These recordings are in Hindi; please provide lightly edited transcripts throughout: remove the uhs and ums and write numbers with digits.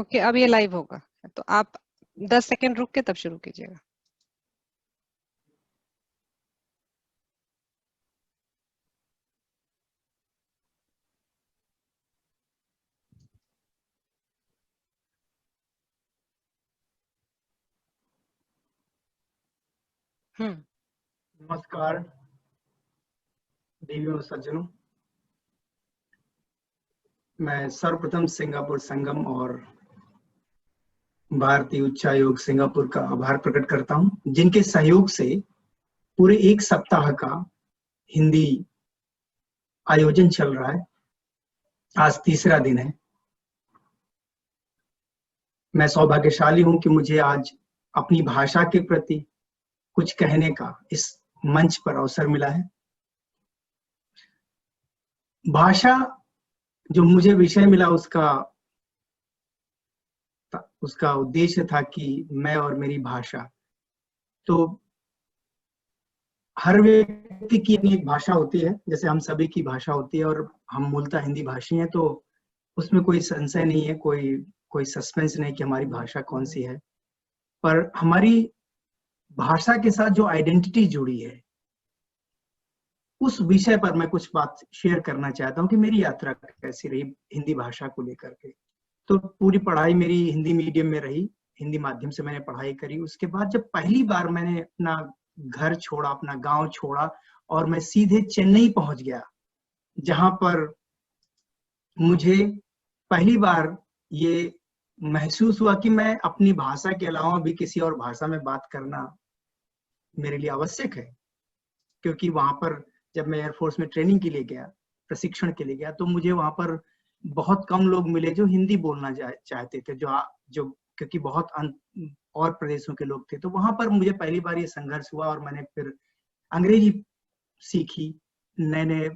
ओके, अब ये लाइव होगा तो आप 10 सेकंड रुक के तब शुरू कीजिएगा। नमस्कार देवियों और सज्जनों, मैं सर्वप्रथम सिंगापुर संगम और भारतीय उच्चायोग सिंगापुर का आभार प्रकट करता हूं, जिनके सहयोग से पूरे एक सप्ताह का हिंदी आयोजन चल रहा है। आज तीसरा दिन है। मैं सौभाग्यशाली हूं कि मुझे आज अपनी भाषा के प्रति कुछ कहने का इस मंच पर अवसर मिला है। भाषा जो मुझे विषय मिला उसका उद्देश्य था कि मैं और मेरी भाषा, तो हर व्यक्ति की अपनी एक भाषा होती है, जैसे हम सभी की भाषा होती है और हम मूलतः हिंदी भाषी हैं, तो उसमें कोई संशय नहीं है, कोई सस्पेंस नहीं कि हमारी भाषा कौन सी है। पर हमारी भाषा के साथ जो आइडेंटिटी जुड़ी है, उस विषय पर मैं कुछ बात शेयर करना चाहता हूँ कि मेरी यात्रा कैसी रही हिंदी भाषा को लेकर के। तो पूरी पढ़ाई मेरी हिंदी मीडियम में रही, हिंदी माध्यम से मैंने पढ़ाई करी। उसके बाद जब पहली बार मैंने अपना घर छोड़ा, अपना गांव छोड़ा और मैं सीधे चेन्नई पहुंच गया, जहां पर मुझे पहली बार ये महसूस हुआ कि मैं अपनी भाषा के अलावा भी किसी और भाषा में बात करना मेरे लिए आवश्यक है। क्योंकि वहां पर जब मैं एयरफोर्स में ट्रेनिंग के लिए गया, प्रशिक्षण के लिए गया, तो मुझे वहां पर बहुत कम लोग मिले जो हिंदी बोलना चाहते थे, जो क्योंकि बहुत और प्रदेशों के लोग थे। तो वहां पर मुझे पहली बार ये संघर्ष हुआ और मैंने फिर अंग्रेजी सीखी। नए नए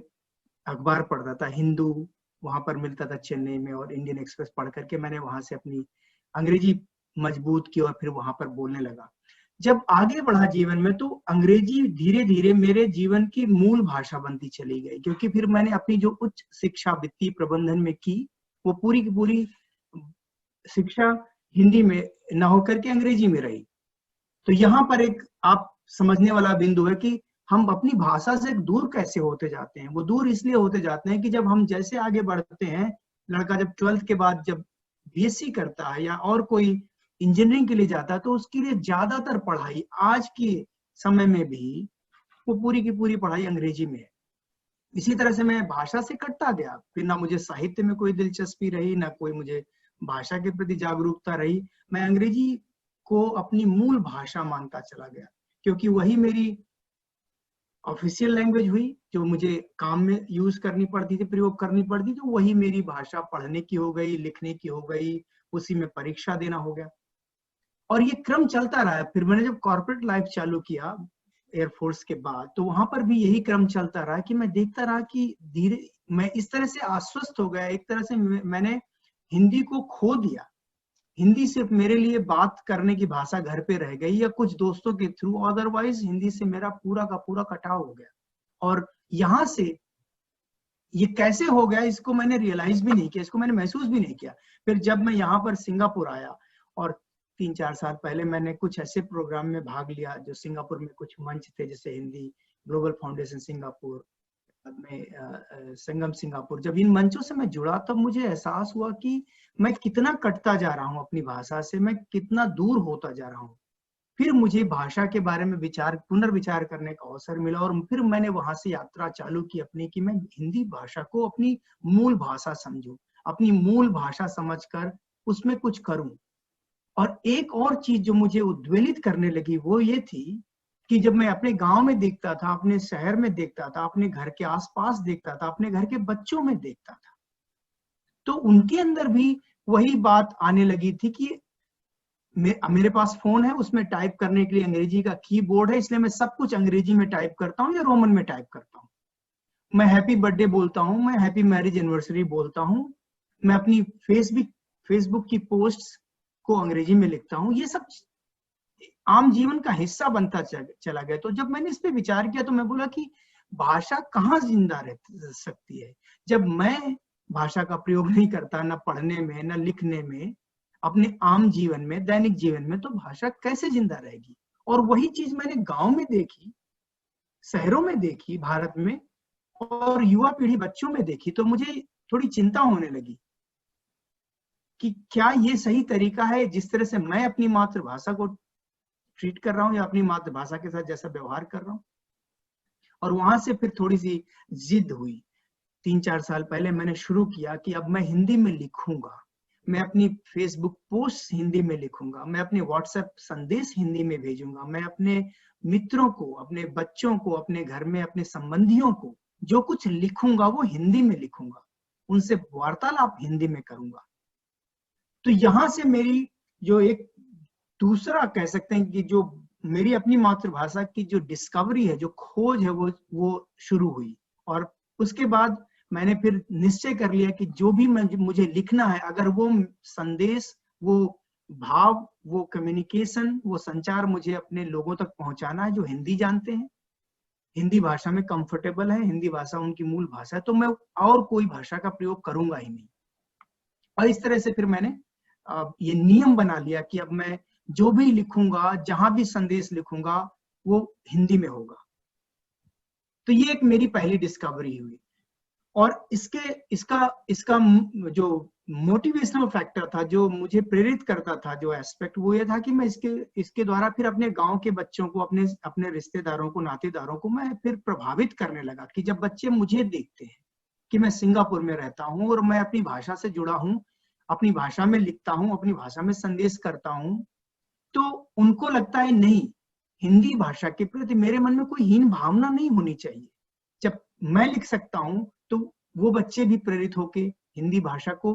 अखबार पढ़ता था, हिंदू वहां पर मिलता था चेन्नई में, और इंडियन एक्सप्रेस पढ़ करके मैंने वहां से अपनी अंग्रेजी मजबूत की और फिर वहां पर बोलने लगा। जब आगे बढ़ा जीवन में, तो अंग्रेजी धीरे धीरे मेरे जीवन की मूल भाषा बनती चली गई, क्योंकि फिर मैंने अपनी जो उच्च शिक्षा वित्तीय प्रबंधन में की, वो पूरी की पूरी शिक्षा हिंदी में न होकर के अंग्रेजी में रही। तो यहाँ पर एक आप समझने वाला बिंदु है कि हम अपनी भाषा से दूर कैसे होते जाते हैं। वो दूर इसलिए होते जाते हैं कि जब हम जैसे आगे बढ़ते हैं, लड़का जब 12th के बाद जब बीएससी करता है या और कोई इंजीनियरिंग के लिए जाता है, तो उसके लिए ज्यादातर पढ़ाई आज के समय में भी वो पूरी की पूरी पढ़ाई अंग्रेजी में है। इसी तरह से मैं भाषा से कटता गया, फिर ना मुझे साहित्य में कोई दिलचस्पी रही, ना कोई मुझे भाषा के प्रति जागरूकता रही। मैं अंग्रेजी को अपनी मूल भाषा मानता चला गया, क्योंकि वही मेरी ऑफिशियल लैंग्वेज हुई, जो मुझे काम में यूज करनी पड़ती थी, प्रयोग करनी पड़ती थी। वही मेरी भाषा पढ़ने की हो गई, लिखने की हो गई, उसी में परीक्षा देना हो गया, और ये क्रम चलता रहा। फिर मैंने जब कॉर्पोरेट लाइफ चालू किया एयरफोर्स के बाद, तो वहां पर भी यही क्रम चलता रहा कि मैं देखता रहा कि धीरे मैं इस तरह से आश्वस्त हो गया, एक तरह से मैंने हिंदी को खो दिया। हिंदी सिर्फ मेरे लिए बात करने की भाषा घर पे रह गई या कुछ दोस्तों के थ्रू, अदरवाइज हिंदी से मेरा पूरा का पूरा कटाव हो गया। और यहाँ से ये कैसे हो गया, इसको मैंने रियलाइज भी नहीं किया, इसको मैंने महसूस भी नहीं किया। फिर जब मैं यहाँ पर सिंगापुर आया, और 3-4 साल पहले मैंने कुछ ऐसे प्रोग्राम में भाग लिया जो सिंगापुर में कुछ मंच थे, जैसे हिंदी ग्लोबल फाउंडेशन सिंगापुर में संगम सिंगापुर। जब इन मंचों से मैं जुड़ा, तब मुझे एहसास हुआ कि मैं कितना कटता जा रहा हूँ अपनी भाषा से, मैं कितना दूर होता जा रहा हूँ। फिर मुझे भाषा के बारे में पुनर्विचार करने का अवसर मिला, और फिर मैंने वहां से यात्रा चालू की अपनी, कि मैं हिंदी भाषा को अपनी मूल भाषा समझूं, अपनी मूल भाषा समझकर उसमें कुछ करूं। और एक और चीज जो मुझे उद्वेलित करने लगी, वो ये थी कि जब मैं अपने गांव में देखता था, अपने शहर में देखता था, अपने घर के आसपास देखता था, अपने घर के बच्चों में देखता था, तो उनके अंदर भी वही बात आने लगी थी कि मेरे पास फोन है, उसमें टाइप करने के लिए अंग्रेजी का कीबोर्ड है, इसलिए मैं सब कुछ अंग्रेजी में टाइप करता हूँ या रोमन में टाइप करता हूँ। मैं हैप्पी बर्थडे बोलता हूँ, मैं हैप्पी मैरिज एनिवर्सरी बोलता हूँ, मैं अपनी फेसबुक की पोस्ट्स को अंग्रेजी में लिखता हूँ। ये सब आम जीवन का हिस्सा बनता चला गया। तो जब मैंने इस पे विचार किया, तो मैं बोला कि भाषा कहाँ जिंदा रह सकती है जब मैं भाषा का प्रयोग नहीं करता, ना पढ़ने में, ना लिखने में। अपने आम जीवन में, दैनिक जीवन में, तो भाषा कैसे जिंदा रहेगी। और वही चीज मैंने गांव में देखी, शहरों में देखी, भारत में, और युवा पीढ़ी बच्चों में देखी, तो मुझे थोड़ी चिंता होने लगी कि क्या ये सही तरीका है जिस तरह से मैं अपनी मातृभाषा को ट्रीट कर रहा हूँ, या अपनी मातृभाषा के साथ जैसा व्यवहार कर रहा हूँ। और वहां से फिर थोड़ी सी जिद हुई। 3-4 साल पहले मैंने शुरू किया कि अब मैं हिंदी में लिखूंगा, मैं अपनी फेसबुक पोस्ट हिंदी में लिखूंगा, मैं अपने व्हाट्सएप संदेश हिंदी में भेजूंगा, मैं अपने मित्रों को, अपने बच्चों को, अपने घर में अपने संबंधियों को जो कुछ लिखूंगा वो हिंदी में लिखूंगा, उनसे वार्तालाप हिंदी में करूंगा। तो यहां से मेरी जो एक दूसरा कह सकते हैं कि जो मेरी अपनी मातृभाषा की जो डिस्कवरी है, जो खोज है, वो शुरू हुई। और उसके बाद मैंने फिर निश्चय कर लिया कि जो भी मुझे लिखना है, अगर वो संदेश, वो भाव, वो कम्युनिकेशन, वो संचार मुझे अपने लोगों तक पहुंचाना है जो हिंदी जानते हैं, हिंदी भाषा में कंफर्टेबल है, हिंदी भाषा उनकी मूल भाषा है, तो मैं और कोई भाषा का प्रयोग करूंगा ही नहीं। और इस तरह से फिर मैंने ये नियम बना लिया कि अब मैं जो भी लिखूंगा, जहां भी संदेश लिखूंगा, वो हिंदी में होगा। तो ये एक मेरी पहली डिस्कवरी हुई। और इसका जो मोटिवेशनल फैक्टर था, जो मुझे प्रेरित करता था, जो एस्पेक्ट, वो ये था कि मैं इसके द्वारा फिर अपने गांव के बच्चों को, अपने रिश्तेदारों को, नातेदारों को मैं फिर प्रभावित करने लगा कि जब बच्चे मुझे देखते हैं कि मैं सिंगापुर में रहता हूँ और मैं अपनी भाषा से जुड़ा हूँ, अपनी भाषा में लिखता हूँ, अपनी भाषा में संदेश करता हूँ, तो उनको लगता है नहीं, हिंदी भाषा के प्रति मेरे मन में कोई हीन भावना नहीं होनी चाहिए। जब मैं लिख सकता हूँ तो वो बच्चे भी प्रेरित होके हिंदी भाषा को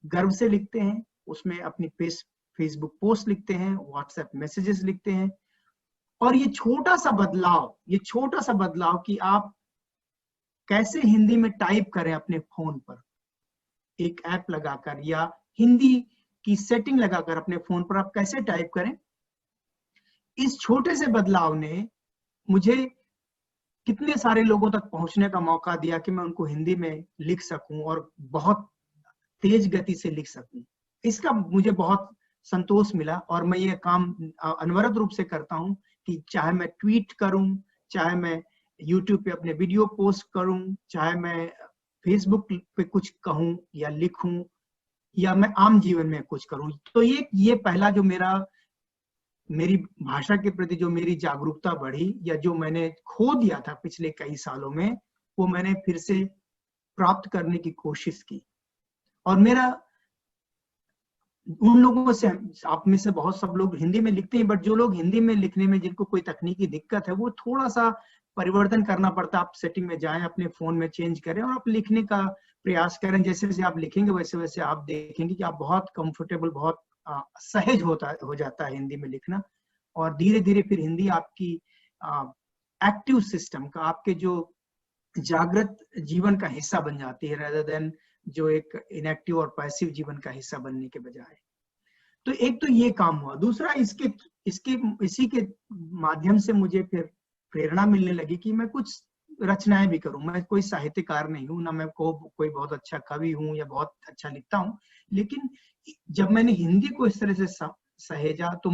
गर्व से लिखते हैं, उसमें अपनी फेसबुक पोस्ट लिखते हैं, व्हाट्सएप मैसेजेस लिखते हैं। और ये छोटा सा बदलाव कि आप कैसे हिंदी में टाइप करें अपने फोन पर, एक ऐप लगाकर, या हिंदी की सेटिंग लगाकर अपने फोन पर आप कैसे टाइप करें, इस छोटे से बदलाव ने मुझे कितने सारे लोगों तक पहुंचने का मौका दिया कि मैं उनको हिंदी में लिख सकूं और बहुत तेज गति से लिख सकूं। इसका मुझे बहुत संतोष मिला। और मैं ये काम अनवरत रूप से करता हूं कि चाहे मैं ट्वीट करूं, चाहे मैं यूट्यूब पे अपने वीडियो पोस्ट करूं, चाहे मैं फेसबुक पे कुछ कहूं या लिखूं, या मैं आम जीवन में कुछ करूं। तो ये पहला जो मेरी भाषा के प्रति जो मेरी जागरूकता बढ़ी, या जो मैंने खो दिया था पिछले कई सालों में, वो मैंने फिर से प्राप्त करने की कोशिश की। और मेरा उन लोगों से, आप में से बहुत सब लोग हिंदी में लिखते हैं, बट जो लोग हिंदी में लिखने में जिनको कोई तकनीकी दिक्कत है, वो थोड़ा सा परिवर्तन करना पड़ता है। आप सेटिंग में जाएं, अपने फोन में चेंज करें और आप लिखने का प्रयास करें। जैसे जैसे आप लिखेंगे वैसे वैसे आप देखेंगे कि आप बहुत कंफर्टेबल, बहुत सहज हो जाता है हिंदी में लिखना। और धीरे धीरे फिर हिंदी आपकी एक्टिव सिस्टम का, आपके जो जागृत जीवन का हिस्सा बन जाती है, rather than जो एक इनएक्टिव और पैसिव जीवन का हिस्सा बनने के बजाय। तो एक तो ये काम हुआ। दूसरा, इसी के माध्यम से मुझे फिर प्रेरणा मिलने लगी कि मैं कुछ रचनाएं भी करूं। मैं कोई साहित्यकार नहीं हूं, ना मैं कोई बहुत अच्छा कवि हूं या बहुत अच्छा लिखता हूं, लेकिन जब मैंने हिंदी को इस तरह से सहेजा तो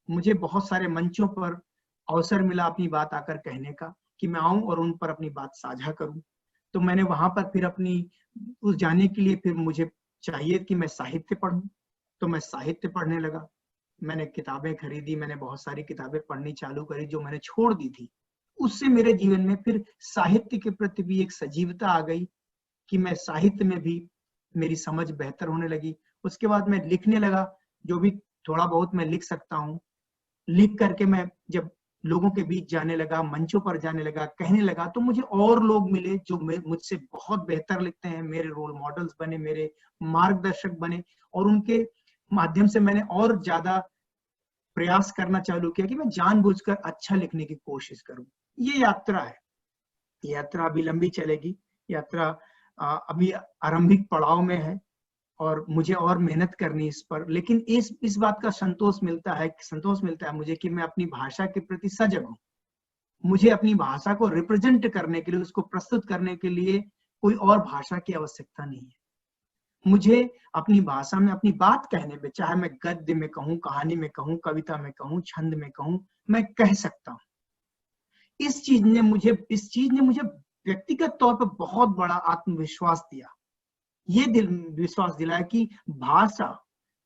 मुझे बहुत सारे मंचों पर अवसर मिला अपनी बात आकर कहने का, कि मैं आऊं और उन पर अपनी बात साझा करूं। तो मैंने वहां पर फिर उस जाने के लिए फिर मुझे चाहिए कि मैं साहित्य पढूं, तो मैं साहित्य पढ़ने लगा। मैंने किताबें खरीदी, मैंने बहुत सारी किताबें पढ़नी चालू करी जो मैंने छोड़ दी थी। उससे मेरे जीवन में फिर साहित्य के प्रति भी एक सजीवता आ गई कि मैं साहित्य में भी मेरी समझ बेहतर होने लगी। उसके बाद मैं लिखने लगा, जो भी थोड़ा बहुत मैं लिख सकता हूँ, लिख करके मैं जब लोगों के बीच जाने लगा, मंचों पर जाने लगा, कहने लगा, तो मुझे और लोग मिले जो मुझसे बहुत बेहतर लिखते हैं, मेरे रोल मॉडल्स बने, मेरे मार्गदर्शक बने, और उनके माध्यम से मैंने और ज्यादा प्रयास करना चालू किया कि मैं जानबूझकर अच्छा लिखने की कोशिश करूं। ये यात्रा है, यात्रा अभी लंबी चलेगी। यात्रा अभी आरंभिक पड़ाव में है और मुझे और मेहनत करनी इस पर। लेकिन इस बात का संतोष मिलता है मुझे कि मैं अपनी भाषा के प्रति सजग हूँ। मुझे अपनी भाषा को रिप्रेजेंट करने के लिए, उसको प्रस्तुत करने के लिए कोई और भाषा की आवश्यकता नहीं है। मुझे अपनी भाषा में अपनी बात कहने में, चाहे मैं गद्य में कहूँ, कहानी में कहूँ, कविता में कहूँ, छंद में कहूँ, मैं कह सकता हूँ। इस चीज ने मुझे व्यक्तिगत तौर पर बहुत बड़ा आत्मविश्वास दिया। ये विश्वास दिलाया कि भाषा,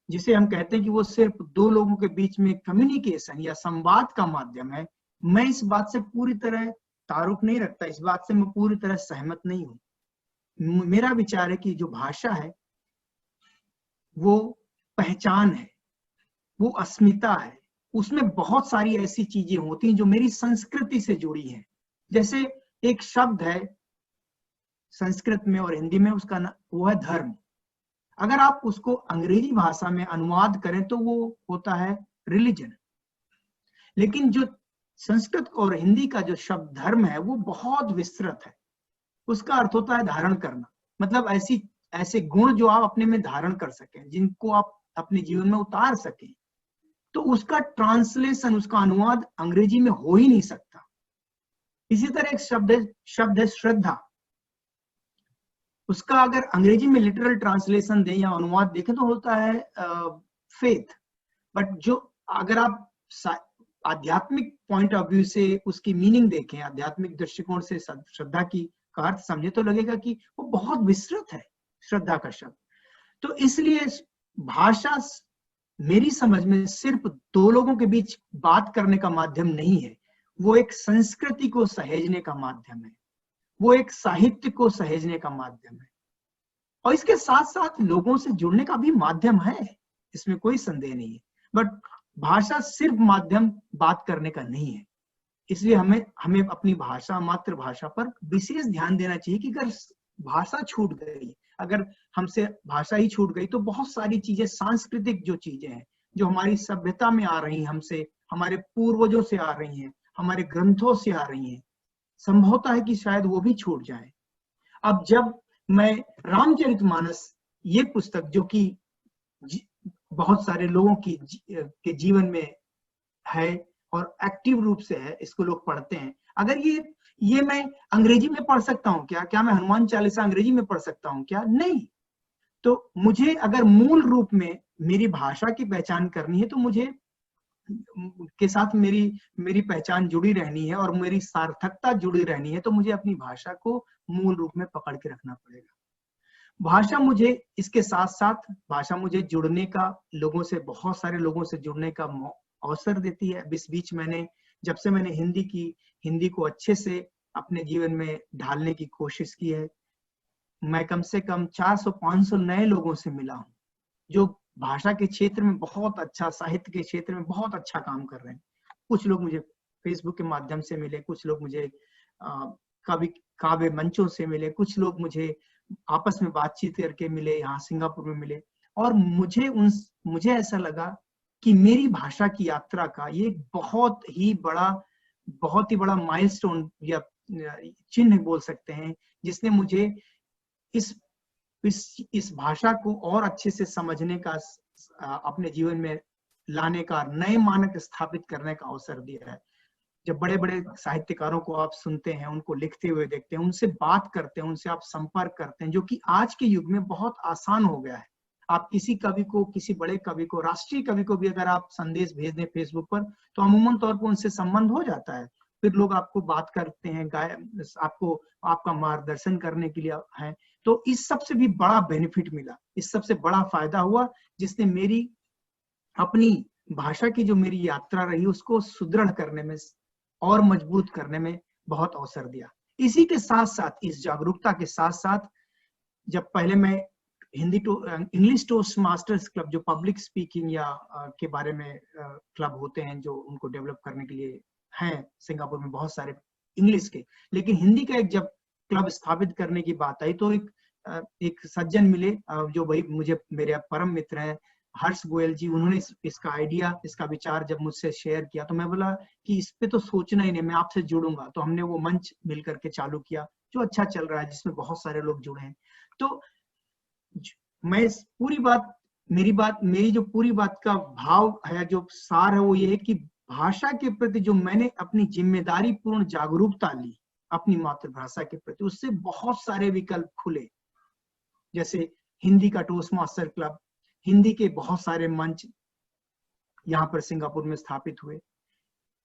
जिसे हम कहते हैं कि वो सिर्फ दो लोगों के बीच में कम्युनिकेशन या संवाद का माध्यम है, मैं इस बात से पूरी तरह तारुफ नहीं रखता, इस बात से मैं पूरी तरह सहमत नहीं हूँ। मेरा विचार है कि जो भाषा है वो पहचान है, वो अस्मिता है, उसमें बहुत सारी ऐसी चीजें होती हैं जो मेरी संस्कृति से जुड़ी हैं। जैसे एक शब्द है संस्कृत में और हिंदी में, उसका वो है धर्म। अगर आप उसको अंग्रेजी भाषा में अनुवाद करें तो वो होता है रिलीजन। लेकिन जो संस्कृत और हिंदी का जो शब्द धर्म है वो बहुत विस्तृत है। उसका अर्थ होता है धारण करना, मतलब ऐसे गुण जो आप अपने में धारण कर सकें, जिनको आप अपने जीवन में उतार सकें। तो उसका ट्रांसलेशन, उसका अनुवाद अंग्रेजी में हो ही नहीं सकता। इसी तरह एक शब्द है श्रद्धा। उसका अगर अंग्रेजी में लिटरल ट्रांसलेशन दें या अनुवाद देखें तो होता है फेथ। बट जो अगर आप आध्यात्मिक पॉइंट ऑफ व्यू से उसकी मीनिंग देखें, आध्यात्मिक दृष्टिकोण से श्रद्धा की का अर्थ समझे, तो लगेगा कि वो बहुत विस्तृत है श्रद्धा का शब्द। तो इसलिए भाषा मेरी समझ में सिर्फ दो लोगों के बीच बात करने का माध्यम नहीं है, वो एक संस्कृति को सहेजने का माध्यम है, वो एक साहित्य को सहेजने का माध्यम है, और इसके साथ साथ लोगों से जुड़ने का भी माध्यम है, इसमें कोई संदेह नहीं है। बट भाषा सिर्फ माध्यम बात करने का नहीं है। इसलिए हमें अपनी भाषा, मातृभाषा पर विशेष ध्यान देना चाहिए कि अगर भाषा छूट गई, अगर हमसे भाषा ही छूट गई, तो बहुत सारी चीजें, सांस्कृतिक जो चीजें हैं जो हमारी सभ्यता में आ रही हैं, हमसे, हमारे पूर्वजों से आ रही हैं, हमारे ग्रंथों से आ रही हैं, संभवता है कि शायद वो भी छूट जाए। अब जब मैं रामचरितमानस, ये पुस्तक जो कि बहुत सारे लोगों के जीवन में है और एक्टिव रूप से है, इसको लोग पढ़ते हैं, अगर ये मैं अंग्रेजी में पढ़ सकता हूँ क्या मैं हनुमान चालीसा अंग्रेजी में पढ़ सकता हूँ क्या? नहीं। तो मुझे अगर मूल रूप में मेरी भाषा की पहचान करनी है तो मुझे के साथ मेरी पहचान जुड़ी रहनी है और मेरी सार्थकता जुड़ी रहनी है, तो मुझे अपनी भाषा को मूल रूप में पकड़ के रखना पड़ेगा। भाषा मुझे इसके साथ साथ भाषा मुझे जुड़ने का, लोगों से, बहुत सारे लोगों से जुड़ने का अवसर देती है। इस बीच जब से मैंने हिंदी को अच्छे से अपने जीवन में ढालने की कोशिश की है, मैं कम से कम 400-500 नए लोगों से मिला हूँ जो भाषा के क्षेत्र में बहुत अच्छा, साहित्य के क्षेत्र में बहुत अच्छा काम कर रहे हैं। कुछ लोग मुझे फेसबुक के माध्यम से मिले, कुछ लोग मुझे काव्य मंचों से मिले, कुछ लोग मुझे आपस में बातचीत करके मिले, यहाँ सिंगापुर में मिले, और मुझे ऐसा लगा कि मेरी भाषा की यात्रा का ये बहुत ही बड़ा माइलस्टोन या चिन्ह बोल सकते हैं, जिसने मुझे इस भाषा को और अच्छे से समझने का, अपने जीवन में लाने का, नए मानक स्थापित करने का अवसर दिया है। जब बड़े बड़े साहित्यकारों को आप सुनते हैं, उनको लिखते हुए देखते हैं, उनसे बात करते हैं, उनसे आप संपर्क करते हैं, जो कि आज के युग में बहुत आसान हो गया है। आप किसी कवि को, किसी बड़े कवि को, राष्ट्रीय कवि को भी अगर आप संदेश भेज दें फेसबुक पर, तो अमूमन तौर पर उनसे संबंध हो जाता है। फिर लोग आपको बात करते हैं, आपका मार्गदर्शन करने के लिए है। तो इस सबसे भी बड़ा बेनिफिट मिला, इस सबसे बड़ा फायदा हुआ, जिसने मेरी अपनी भाषा की जो मेरी यात्रा रही उसको सुदृढ़ करने में और मजबूत करने में बहुत अवसर दिया। इसी के साथ साथ, इस जागरूकता के साथ साथ, जब पहले मैं इंग्लिश टोस्ट मास्टर्स क्लब, जो पब्लिक स्पीकिंग या के बारे में क्लब होते हैं जो उनको डेवलप करने के लिए हैं सिंगापुर में बहुत सारे इंग्लिश के, लेकिन हिंदी का एक जब क्लब स्थापित करने की बात आई तो एक सज्जन मिले जो भाई मुझे मेरे परम मित्र हैं, हर्ष गोयल जी। उन्होंने इसका आइडिया, इसका विचार जब मुझसे शेयर किया तो मैं बोला कि इस पे तो सोचना ही नहीं, मैं आपसे जुड़ूंगा। तो हमने वो मंच मिलकर के चालू किया जो अच्छा चल रहा है, जिसमें बहुत सारे लोग जुड़े हैं। तो मैं मेरी जो पूरी बात का भाव है, जो सार है, वो ये है कि भाषा के प्रति जो मैंने अपनी जिम्मेदारी पूर्ण जागरूकता ली अपनी मातृभाषा के प्रति, उससे बहुत सारे विकल्प खुले। जैसे हिंदी का टोस्ट मास्टर क्लब, हिंदी के बहुत सारे मंच यहाँ पर सिंगापुर में स्थापित हुए।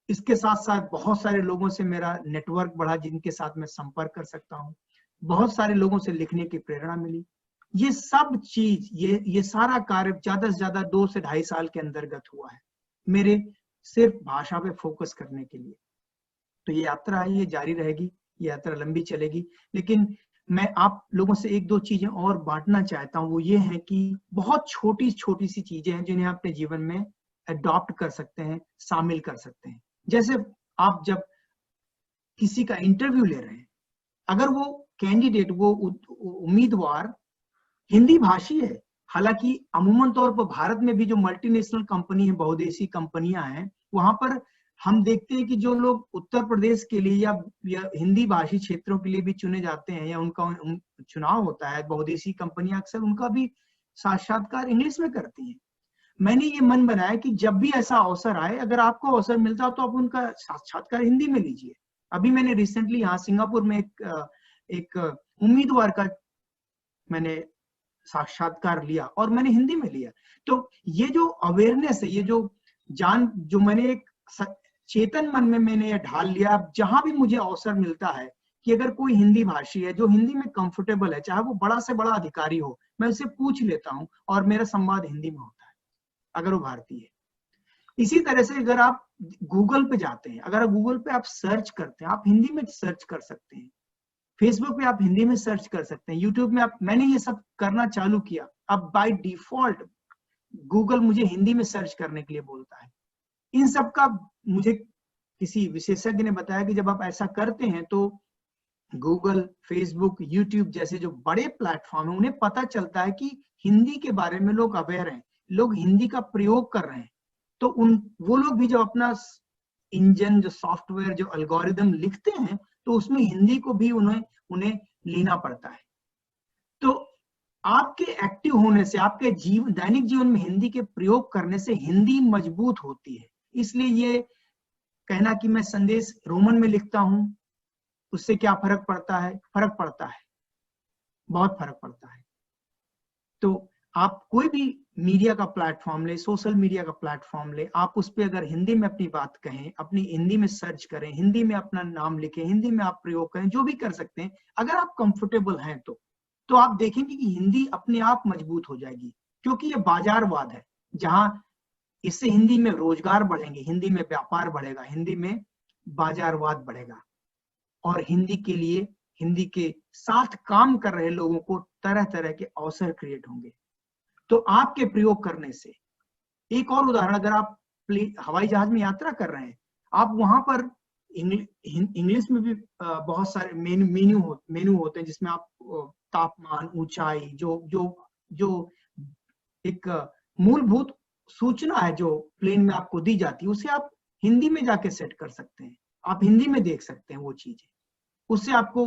इसके साथ साथ बहुत सारे लोगों से मेरा नेटवर्क बढ़ा जिनके साथ मैं संपर्क कर सकता हूँ, बहुत सारे लोगों से लिखने की प्रेरणा मिली। ये सब चीज, ये सारा कार्य ज्यादा से ज्यादा 2 से 2.5 साल के अंतर्गत हुआ है मेरे सिर्फ भाषा पे फोकस करने के लिए। तो ये यात्रा है, ये जारी रहेगी, ये यात्रा लंबी चलेगी। लेकिन मैं आप लोगों से 1-2 चीजें और बांटना चाहता हूँ, वो ये है कि बहुत छोटी छोटी सी चीजें हैं जिन्हें आप अपने जीवन में अडॉप्ट कर सकते हैं, शामिल कर सकते हैं। जैसे आप जब किसी का इंटरव्यू ले रहे हैं, अगर वो कैंडिडेट, वो उम्मीदवार हिंदी भाषी है, हालांकि अमूमन तौर पर भारत में भी जो मल्टीनेशनल कंपनी है, बहुदेशी कंपनियां हैं, वहां पर हम देखते हैं कि जो लोग उत्तर प्रदेश के लिए या हिंदी भाषी क्षेत्रों के लिए भी चुने जाते हैं या उनका चुनाव होता है, बहुदेशी कंपनियां अक्सर उनका भी साक्षात्कार इंग्लिश में करती हैं। मैंने ये मन बनाया कि जब भी ऐसा अवसर आए, अगर आपको अवसर मिलता हो तो आप उनका साक्षात्कार हिंदी में लीजिए। अभी मैंने रिसेंटली यहाँ सिंगापुर में एक उम्मीदवार का मैंने साक्षात्कार लिया और मैंने हिंदी में लिया। तो ये जो अवेयरनेस है, ये जो मैंने एक चेतन मन में मैंने ये ढाल लिया, जहां भी मुझे अवसर मिलता है कि अगर कोई हिंदी भाषी है जो हिंदी में कंफर्टेबल है, चाहे वो बड़ा से बड़ा अधिकारी हो, मैं उससे पूछ लेता हूँ और मेरा संवाद हिंदी में होता है अगर वो भारतीय है। इसी तरह से अगर आप गूगल पे जाते हैं, अगर गूगल पे आप सर्च करते हैं, आप हिंदी में सर्च कर सकते हैं, फेसबुक पे आप हिंदी में सर्च कर सकते हैं, यूट्यूब में मैंने ये सब करना चालू किया। अब बाय डिफॉल्ट गूगल मुझे हिंदी में सर्च करने के लिए बोलता है। इन सब का मुझे किसी विशेषज्ञ ने बताया कि जब आप ऐसा करते हैं तो गूगल, फेसबुक, यूट्यूब जैसे जो बड़े प्लेटफॉर्म है, उन्हें पता चलता है कि हिंदी के बारे में लोग अवेयर हैं, लोग हिंदी का प्रयोग कर रहे हैं। तो वो लोग भी जब अपना इंजन, जो सॉफ्टवेयर, जो एल्गोरिदम लिखते हैं, तो उसमें हिंदी को भी उन्हें लेना पड़ता है। तो आपके एक्टिव होने से, आपके दैनिक जीवन में हिंदी के प्रयोग करने से हिंदी मजबूत होती है। इसलिए ये कहना कि मैं संदेश रोमन में लिखता हूं, उससे क्या फर्क पड़ता है? फर्क पड़ता है, बहुत फर्क पड़ता है। तो आप कोई भी मीडिया का प्लेटफॉर्म ले, सोशल मीडिया का प्लेटफॉर्म ले, आप उस पर अगर हिंदी में अपनी बात कहें, अपनी हिंदी में सर्च करें, हिंदी में अपना नाम लिखें, हिंदी में आप प्रयोग करें, जो भी कर सकते हैं, अगर आप कंफर्टेबल हैं तो आप देखेंगे कि हिंदी अपने आप मजबूत हो जाएगी। क्योंकि ये बाजारवाद है, जहां इससे हिंदी में रोजगार बढ़ेंगे, हिंदी में व्यापार बढ़ेगा, हिंदी में बाजारवाद बढ़ेगा और हिंदी के लिए, हिंदी के साथ काम कर रहे लोगों को तरह तरह के अवसर क्रिएट होंगे। तो आपके प्रयोग करने से, एक और उदाहरण, अगर आप हवाई जहाज में यात्रा कर रहे हैं, आप वहां पर इंग्लिश में भी बहुत सारे मेन्यू होते हैं जिसमें आप तापमान, ऊंचाई, जो एक मूलभूत सूचना है जो प्लेन में आपको दी जाती है, उसे आप हिंदी में जाके सेट कर सकते हैं। आप हिंदी में देख सकते हैं वो चीजें। उससे आपको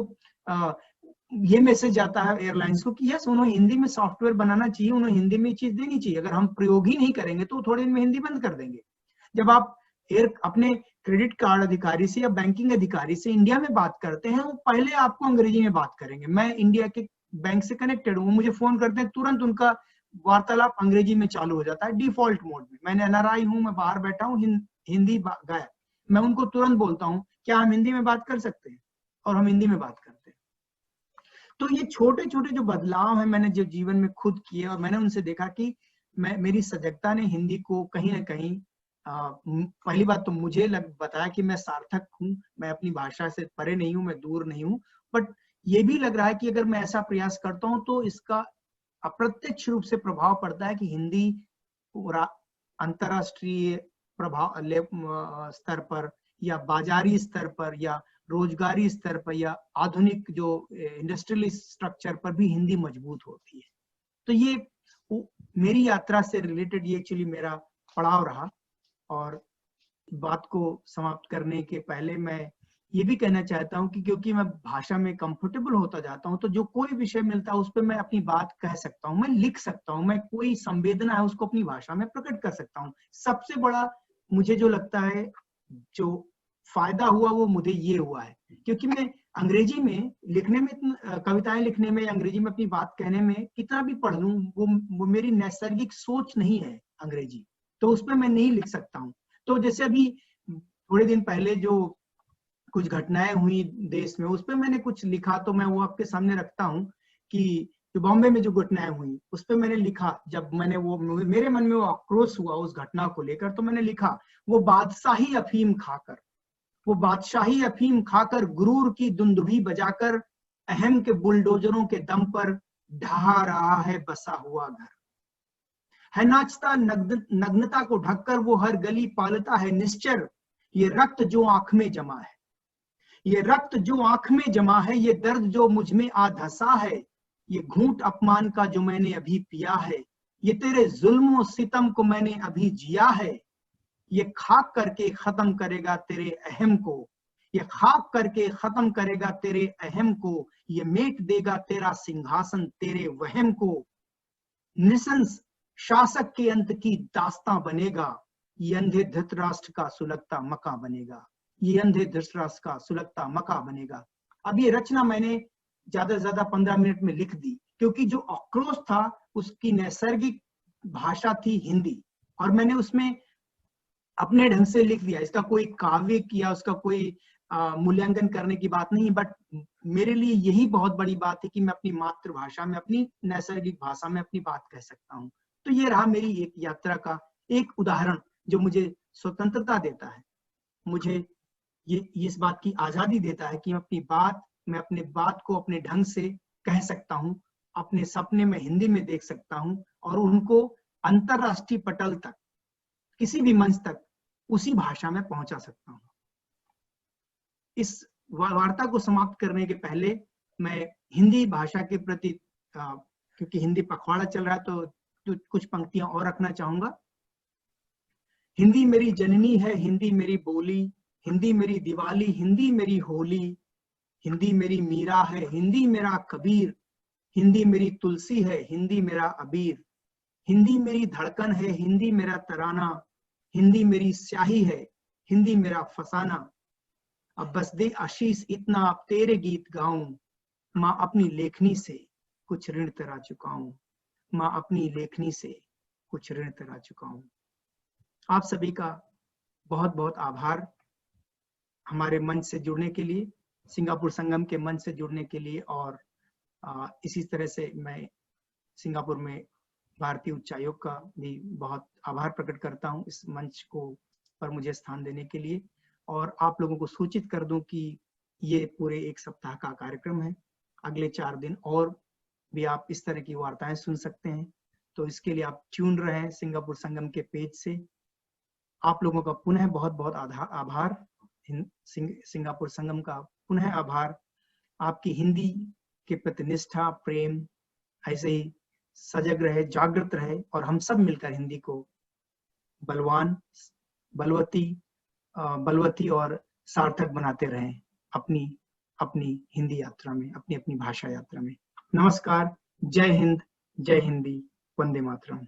ये मैसेज आता है एयरलाइंस को कि यस, उन्हें हिंदी में सॉफ्टवेयर बनाना चाहिए, उन्हें हिंदी में चीज देनी चाहिए। अगर हम प्रयोग ही नहीं करेंगे तो थोड़े दिन में हिंदी बंद कर देंगे। जब आप अपने क्रेडिट कार्ड अधिकारी से या बैंकिंग अधिकारी से इंडिया में बात करते हैं, वो पहले आपको अंग्रेजी में बात करेंगे। मैं इंडिया के बैंक से कनेक्टेड हूँ, मुझे फोन करते हैं, तुरंत उनका वार्तालाप अंग्रेजी में चालू हो जाता है डिफॉल्ट मोड में। मैंने एनआरआई हूँ, मैं बाहर बैठा हूँ, हिंदी गायब। मैं उनको तुरंत बोलता हूँ क्या हम हिंदी में बात कर सकते हैं, और हम हिंदी में बात करते हैं। तो ये छोटे छोटे जो बदलाव हैं, मैंने जो जीवन में खुद किए और मैंने उनसे देखा कि मेरी सजगता ने हिंदी को कहीं ना कहीं, पहली बात तो मुझे बताया कि मैं सार्थक हूँ, मैं अपनी भाषा से परे नहीं हूँ, मैं दूर नहीं हूँ। बट ये भी लग रहा है कि अगर मैं ऐसा प्रयास करता हूँ तो इसका अप्रत्यक्ष रूप से प्रभाव पड़ता है कि हिंदी अंतरराष्ट्रीय प्रभाव स्तर पर, या बाजारी स्तर पर, या रोजगारी स्तर पर, या आधुनिक जो इंडस्ट्रियल स्ट्रक्चर पर भी हिंदी मजबूत होती है। तो ये मेरी यात्रा से रिलेटेड ये एक्चुअली मेरा पड़ाव रहा। और बात को समाप्त करने के पहले मैं ये भी कहना चाहता हूँ कि क्योंकि मैं भाषा में कंफर्टेबल होता जाता हूँ, तो जो कोई विषय मिलता है उस पर मैं अपनी बात कह सकता हूँ, मैं लिख सकता हूँ, मैं कोई संवेदना है उसको अपनी भाषा में प्रकट कर सकता हूँ। सबसे बड़ा मुझे जो लगता है, जो फायदा हुआ वो मुझे ये हुआ है, क्योंकि मैं अंग्रेजी में लिखने में, कविताएं लिखने में, अंग्रेजी में अपनी बात कहने में कितना भी पढ़ लूं, वो मेरी नैसर्गिक सोच नहीं है अंग्रेजी, तो उसमें मैं नहीं लिख सकता हूँ। तो जैसे अभी थोड़े दिन पहले जो कुछ घटनाएं हुई देश में, उस पर मैंने कुछ लिखा, तो मैं वो आपके सामने रखता हूँ कि जो बॉम्बे में जो घटनाएं हुई उस पर मैंने लिखा। जब मैंने वो, मेरे मन में वो आक्रोश हुआ उस घटना को लेकर, तो मैंने लिखा, वो बादशाही अफीम खाकर, वो बादशाही अफीम खाकर, गुरूर की दुंदुभी बजाकर, अहम के बुलडोजरों के दम पर ढहा रहा है बसा हुआ घर। है नाचता नग्नता को ढककर वो हर गली पालता है निश्चर, ये रक्त जो आंख में जमा है, ये रक्त जो आंख में जमा है, ये दर्द जो मुझ में आ धसा है, ये घूंट अपमान का जो मैंने अभी पिया है, ये तेरे जुल्म और सितम को मैंने अभी जिया है, ये खाक करके खत्म करेगा तेरे अहम को, ये खाक करके खत्म करेगा तेरे अहम को, ये मेट देगा तेरा सिंहासन तेरे वहम को, निसंस शासक के अंत की दास्तां बनेगा, ये अंधे धृतराष्ट्र का सुलगता मका बनेगा, ये अंधे धृतराष्ट्र का सुलगता मका बनेगा। अब ये रचना मैंने ज्यादा से ज्यादा 15 मिनट में लिख दी, क्योंकि जो आक्रोश था उसकी नैसर्गिक भाषा थी हिंदी, और मैंने उसमें अपने ढंग से लिख दिया। इसका कोई काव्य किया, उसका कोई मूल्यांकन करने की बात नहीं, बट मेरे लिए यही बहुत बड़ी बात है कि मैं अपनी मातृभाषा में, अपनी नैसर्गिक भाषा में अपनी बात कह सकता हूँ। तो ये रहा मेरी एक यात्रा का एक उदाहरण जो मुझे स्वतंत्रता देता है, मुझे ये इस बात की आजादी देता है कि मैं अपने बात को अपने ढंग से कह सकता हूँ, अपने सपने में हिंदी में देख सकता हूँ, और उनको अंतरराष्ट्रीय पटल तक, किसी भी मंच तक उसी भाषा में पहुंचा सकता हूँ। इस वार्ता को समाप्त करने के पहले मैं हिंदी भाषा के प्रति, क्योंकि हिंदी पखवाड़ा चल रहा है, तो कुछ पंक्तियां और रखना चाहूंगा। हिंदी मेरी जननी है, हिंदी मेरी बोली, हिंदी मेरी दिवाली, हिंदी मेरी होली, हिंदी मेरी मीरा है, हिंदी मेरा कबीर, हिंदी मेरी तुलसी है, हिंदी मेरा अबीर, हिंदी मेरी धड़कन है, हिंदी मेरा तराना, हिंदी मेरी स्याही है, हिंदी मेरा फसाना। अब बस दे आशीष इतना, अब तेरे गीत गाऊं, माँ अपनी लेखनी से कुछ ऋण तेरा चुकाऊं, माँ अपनी लेखनी से कुछ ऋण तेरा चुकाऊं। आप सभी का बहुत बहुत आभार हमारे मंच से जुड़ने के लिए, सिंगापुर संगम के मंच से जुड़ने के लिए, और इसी तरह से मैं सिंगापुर में भारतीय उच्चायोग का भी बहुत आभार प्रकट करता हूं इस मंच को पर मुझे स्थान देने के लिए। और आप लोगों को सूचित कर दूं कि ये पूरे 1 सप्ताह का कार्यक्रम है, अगले 4 दिन और भी आप इस तरह की वार्ताएं सुन सकते हैं, तो इसके लिए आप ट्यून रहें सिंगापुर संगम के पेज से। आप लोगों का पुनः बहुत बहुत आभार, सिंगापुर संगम का पुनः आभार। आपकी हिंदी के प्रति निष्ठा, प्रेम ऐसे ही सजग रहे, जागृत रहे, और हम सब मिलकर हिंदी को बलवान, बलवती और सार्थक बनाते रहें अपनी अपनी हिंदी यात्रा में, अपनी अपनी भाषा यात्रा में। नमस्कार, जय हिंद, जय हिंदी, वंदे मातरम।